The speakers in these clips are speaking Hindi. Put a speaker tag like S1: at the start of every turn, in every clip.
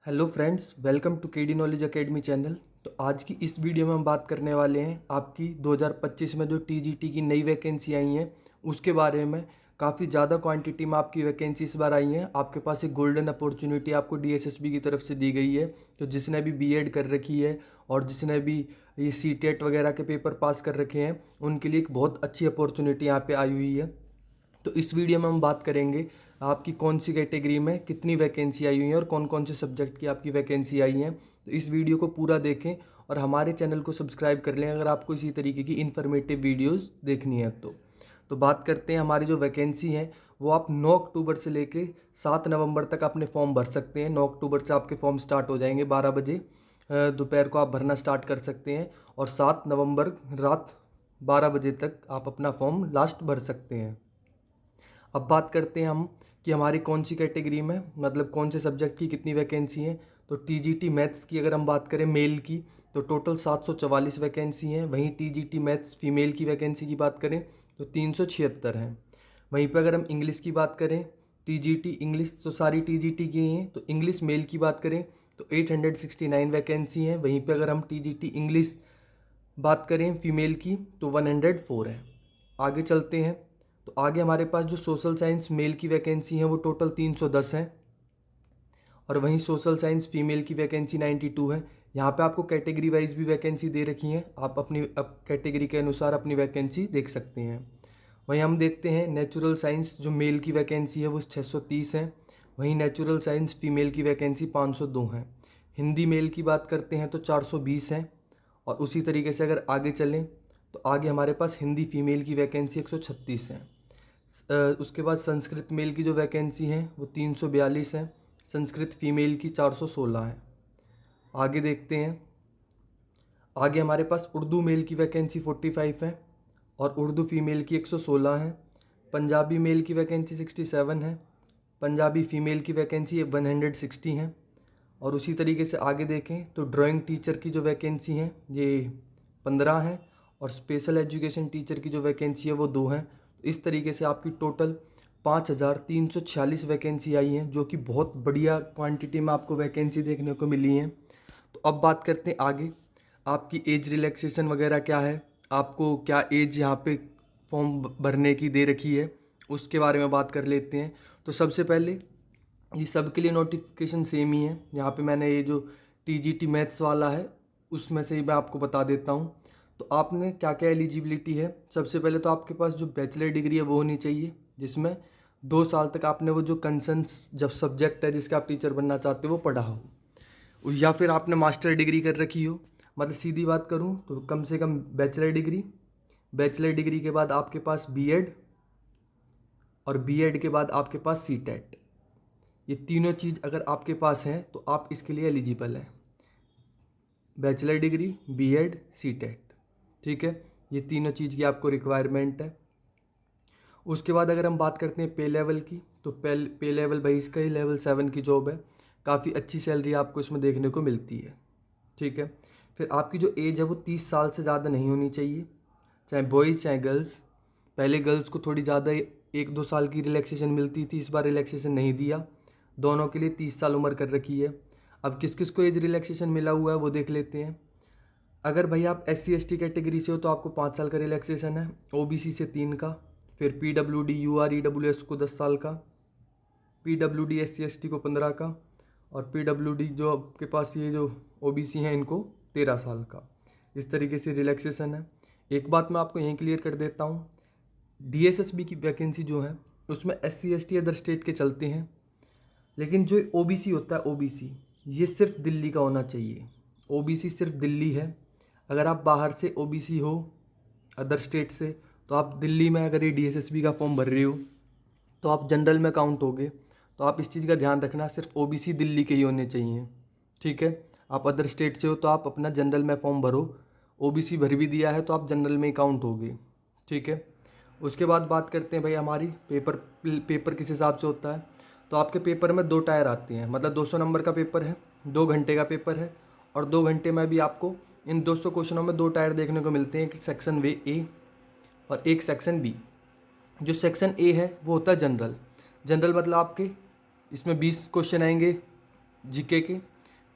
S1: Hello friends, welcome to KD knowledge academy channel. तो आज की इस वीडियो में हम बात करने वाले हैं आपकी 2025 में जो टीजीटी की नई वैकेंसी आई हैं उसके बारे में। काफ़ी ज़्यादा क्वांटिटी में आपकी वैकेंसी इस बार आई हैं। आपके पास एक गोल्डन अपॉर्चुनिटी आपको डीएसएसबी की तरफ से दी गई है। तो जिसने भी बीएड कर रखी है और जिसने भी ये सीटेट वगैरह के पेपर पास कर रखे हैं उनके लिए एक बहुत अच्छी अपॉर्चुनिटी यहाँ पे आई हुई है। तो इस वीडियो में हम बात करेंगे आपकी कौन सी कैटेगरी में कितनी वैकेंसी आई हुई है और कौन कौन से सब्जेक्ट की आपकी वैकेंसी आई है। तो इस वीडियो को पूरा देखें और हमारे चैनल को सब्सक्राइब कर लें अगर आपको इसी तरीके की इन्फॉर्मेटिव वीडियोस देखनी है तो बात करते हैं हमारी जो वैकेंसी है वो आप 9 अक्टूबर से लेके 7 नवंबर तक अपने फॉर्म भर सकते हैं। 9 अक्टूबर से आपके फॉर्म स्टार्ट हो जाएंगे, 12 बजे दोपहर को आप भरना स्टार्ट कर सकते हैं और 7 नवंबर रात 12 बजे तक आप अपना फॉर्म लास्ट भर सकते हैं। अब बात करते हैं हम कि हमारी कौन सी कैटेगरी में मतलब कौन से सब्जेक्ट की कितनी वैकेंसी है। तो टीजीटी मैथ्स की अगर हम बात करें मेल की तो टोटल 744 वैकेंसी हैं। वहीं टीजीटी मैथ्स फीमेल की वैकेंसी की बात करें तो 376 हैं। वहीं पर अगर हम इंग्लिश की बात करें टीजीटी इंग्लिश तो सारी टीजीटी की हैं। तो इंग्लिश मेल की बात करें तो 869 वैकेंसी हैं। वहीं पर अगर हम टीजीटी इंग्लिश बात करें फीमेल की तो 104 है। आगे चलते हैं तो आगे हमारे पास जो सोशल साइंस मेल की वैकेंसी है वो टोटल 310 है और वहीं सोशल साइंस फीमेल की वैकेंसी 92 है। यहाँ पे आपको कैटेगरी वाइज भी वैकेंसी दे रखी हैं, आप अपनी कैटेगरी के अनुसार अपनी वैकेंसी देख सकते हैं। वहीं हम देखते हैं नेचुरल साइंस जो मेल की वैकेंसी है वो 630 है। वहीं नेचुरल साइंस फीमेल की वैकेंसी 502 है। हिंदी मेल की बात करते हैं तो 420 है और उसी तरीके से अगर आगे चलें तो आगे हमारे पास हिंदी फीमेल की वैकेंसी 136 है। उसके बाद संस्कृत मेल की जो वैकेंसी है वो 342 है। संस्कृत फीमेल की 416 है। आगे देखते हैं, आगे हमारे पास उर्दू मेल की वैकेंसी 45 है और उर्दू फीमेल की 116 है। पंजाबी मेल की वैकेंसी 67 है। पंजाबी फीमेल की वैकेंसी 160 है। और उसी तरीके से आगे देखें तो ड्राइंग टीचर की जो वैकेंसी है ये 15 है और स्पेशल एजुकेशन टीचर की जो वैकेंसी है वो 2 है। तो इस तरीके से आपकी टोटल 5346 वैकेंसी आई हैं, जो कि बहुत बढ़िया क्वांटिटी में आपको वैकेंसी देखने को मिली हैं। तो अब बात करते हैं आगे आपकी एज रिलैक्सेशन वगैरह क्या है, आपको क्या एज यहाँ पे फॉर्म भरने की दे रखी है उसके बारे में बात कर लेते हैं। तो सबसे पहले ये सबके लिए नोटिफिकेशन सेम ही है। यहाँ पे मैंने ये जो टीजीटी मैथ्स वाला है उसमें से ही मैं आपको बता देता हूँ। तो आपने क्या क्या एलिजिबिलिटी है, सबसे पहले तो आपके पास जो बैचलर डिग्री है वो होनी चाहिए जिसमें 2 साल तक आपने वो जो कंसर्न जब सब्जेक्ट है जिसका आप टीचर बनना चाहते हो वो पढ़ा हो, या फिर आपने मास्टर डिग्री कर रखी हो। मतलब सीधी बात करूँ तो कम से कम बैचलर डिग्री, बैचलर डिग्री के बाद आपके पास बीएड और बीएड के बाद आपके पास सीटेट। ये तीनों चीज़ अगर आपके पास हैं तो आप इसके लिए एलिजिबल हैं। बैचलर डिग्री, बीएड, सीटेट, ठीक है, ये तीनों चीज़ की आपको रिक्वायरमेंट है। उसके बाद अगर हम बात करते हैं पे लेवल की तो पे लेवल भाई इसका ही लेवल 7 की जॉब है। काफ़ी अच्छी सैलरी आपको इसमें देखने को मिलती है, ठीक है। फिर आपकी जो एज है वो 30 साल से ज़्यादा नहीं होनी चाहिए, चाहे बॉयज़ चाहे गर्ल्स। पहले गर्ल्स को थोड़ी ज़्यादा 1-2 साल की रिलैक्सेशन मिलती थी, इस बार रिलैक्सेशन नहीं दिया, दोनों के लिए 30 साल उम्र कर रखी है। अब किस किस को एज रिलैक्सेशन मिला हुआ है वो देख लेते हैं। अगर भाई आप SC ST कैटेगरी से हो तो आपको 5 साल का रिलैक्सेशन है, OBC से 3 का, फिर PWD UR EWS को 10 साल का, PWD SC ST को 15 का और PWD जो आपके पास ये जो OBC हैं इनको 13 साल का। इस तरीके से रिलैक्सेशन है। एक बात मैं आपको यहीं क्लियर कर देता हूँ, DSSB की वैकेंसी जो है उसमें SC ST अदर स्टेट के चलते हैं, लेकिन जो OBC होता है OBC ये सिर्फ दिल्ली का होना चाहिए। OBC सिर्फ दिल्ली है। अगर आप बाहर से OBC हो अदर स्टेट से तो आप दिल्ली में अगर ये DSSB का फॉर्म भर रहे हो तो आप जनरल में काउंट होगे। तो आप इस चीज़ का ध्यान रखना, सिर्फ OBC दिल्ली के ही होने चाहिए, ठीक है। आप अदर स्टेट से हो तो आप अपना जनरल में फॉर्म भरो, OBC भर भी दिया है तो आप जनरल में ही काउंट होगे, ठीक है। उसके बाद बात करते हैं भाई हमारी पेपर किस हिसाब से होता है। तो आपके पेपर में 2 टायर आते हैं, मतलब 200 नंबर का पेपर है, 2 घंटे का पेपर है और 2 घंटे में भी आपको इन 200 क्वेश्चनों में 2 टायर देखने को मिलते हैं, एक सेक्शन A और एक सेक्शन B। जो सेक्शन A है वो होता है जनरल। जनरल मतलब आपके इसमें 20 क्वेश्चन आएंगे जीके के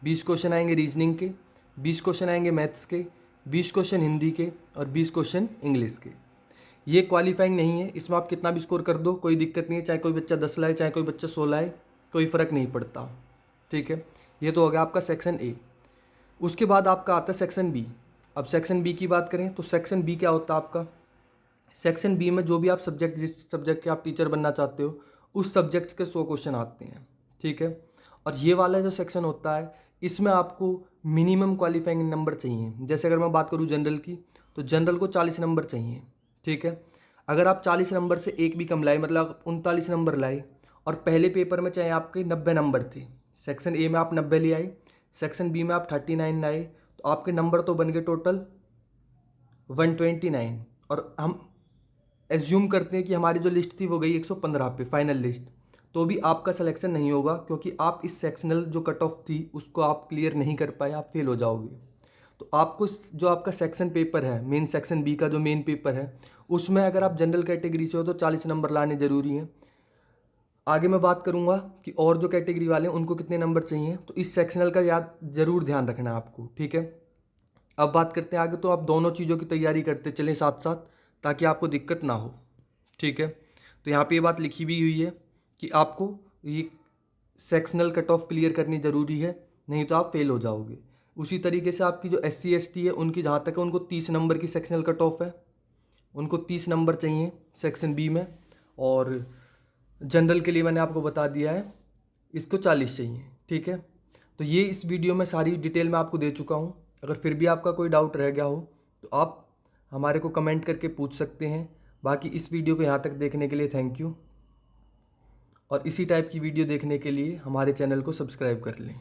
S1: 20 क्वेश्चन आएंगे रीजनिंग के, 20 क्वेश्चन आएंगे मैथ्स के, 20 क्वेश्चन हिंदी के और 20 क्वेश्चन इंग्लिश के। ये क्वालिफाइंग नहीं है, इसमें आप कितना भी स्कोर कर दो कोई दिक्कत नहीं है, चाहे कोई बच्चा 10 लाए चाहे कोई बच्चा 16 लाए, कोई फ़र्क नहीं पड़ता। ठीक है, ये तो हो गया आपका सेक्शन ए। उसके बाद आपका आता है सेक्शन बी। अब सेक्शन बी की बात करें तो सेक्शन बी क्या होता है आपका, सेक्शन बी में जो भी आप सब्जेक्ट, जिस सब्जेक्ट के आप टीचर बनना चाहते हो उस सब्जेक्ट्स के 100 क्वेश्चन आते हैं। ठीक है, और ये वाला जो सेक्शन होता है इसमें आपको मिनिमम क्वालिफाइंग नंबर चाहिए। जैसे अगर मैं बात करूँ जनरल की, तो जनरल को 40 नंबर चाहिए। ठीक है, अगर आप 40 नंबर से एक भी कम लाए, मतलब आप 39 नंबर लाए और पहले पेपर में चाहे आपके 90 नंबर थे, सेक्शन ए में आप 90 ले आए, सेक्शन बी में आप 39 लाए, तो आपके नंबर तो बन गए टोटल 129। और हम एज्यूम करते हैं कि हमारी जो लिस्ट थी वो गई 115 पे फाइनल लिस्ट, तो भी आपका सिलेक्शन नहीं होगा क्योंकि आप इस सेक्शनल जो कट ऑफ थी उसको आप क्लियर नहीं कर पाए, आप फेल हो जाओगे। तो आपको जो आपका सेक्शन पेपर है, मेन सेक्शन बी का जो मेन पेपर है, उसमें अगर आप जनरल कैटेगरी से हो तो 40 नंबर लाने ज़रूरी हैं। आगे मैं बात करूंगा कि और जो कैटेगरी वाले हैं उनको कितने नंबर चाहिए, तो इस सेक्शनल का याद ज़रूर ध्यान रखना है आपको। ठीक है, अब बात करते हैं आगे। तो आप दोनों चीज़ों की तैयारी करते चलें साथ साथ ताकि आपको दिक्कत ना हो। ठीक है, तो यहाँ पे ये बात लिखी भी हुई है कि आपको ये सेक्शनल कट ऑफ क्लियर करनी ज़रूरी है, नहीं तो आप फेल हो जाओगे। उसी तरीके से आपकी जो SC ST है उनकी जहाँ तक है उनको 30 नंबर की सेक्शनल कट ऑफ है, उनको 30 नंबर चाहिए सेक्शन बी में। और जनरल के लिए मैंने आपको बता दिया है इसको 40 चाहिए। ठीक है, तो ये इस वीडियो में सारी डिटेल मैं आपको दे चुका हूँ। अगर फिर भी आपका कोई डाउट रह गया हो तो आप हमारे को कमेंट करके पूछ सकते हैं। बाकी इस वीडियो को यहाँ तक देखने के लिए थैंक यू, और इसी टाइप की वीडियो देखने के लिए हमारे चैनल को सब्सक्राइब कर लें।